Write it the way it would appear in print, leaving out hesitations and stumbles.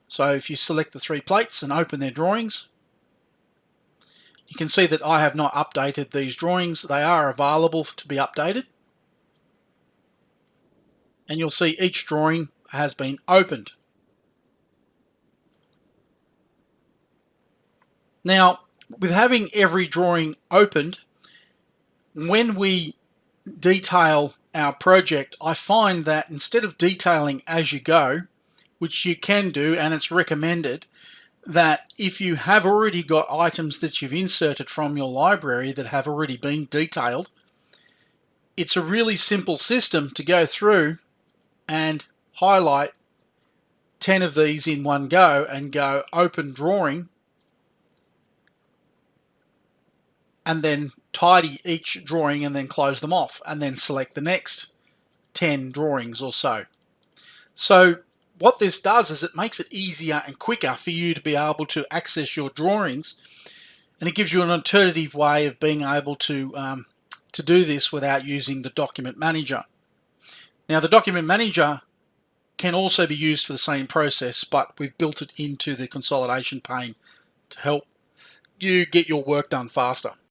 So if you select the 3 plates and open their drawings, you can see that I have not updated these drawings. They are available to be updated. And you'll see each drawing has been opened. Now, with having every drawing opened, when we detail our project, I find that instead of detailing as you go, which you can do and it's recommended, that if you have already got items that you've inserted from your library that have already been detailed, it's a really simple system to go through and highlight 10 of these in one go and go open drawing, and then tidy each drawing and then close them off, and then select the next 10 drawings or so. So what this does is it makes it easier and quicker for you to be able to access your drawings, and it gives you an alternative way of being able to do this without using the document manager. Now, the document manager can also be used for the same process, but we've built it into the consolidation pane to help you get your work done faster.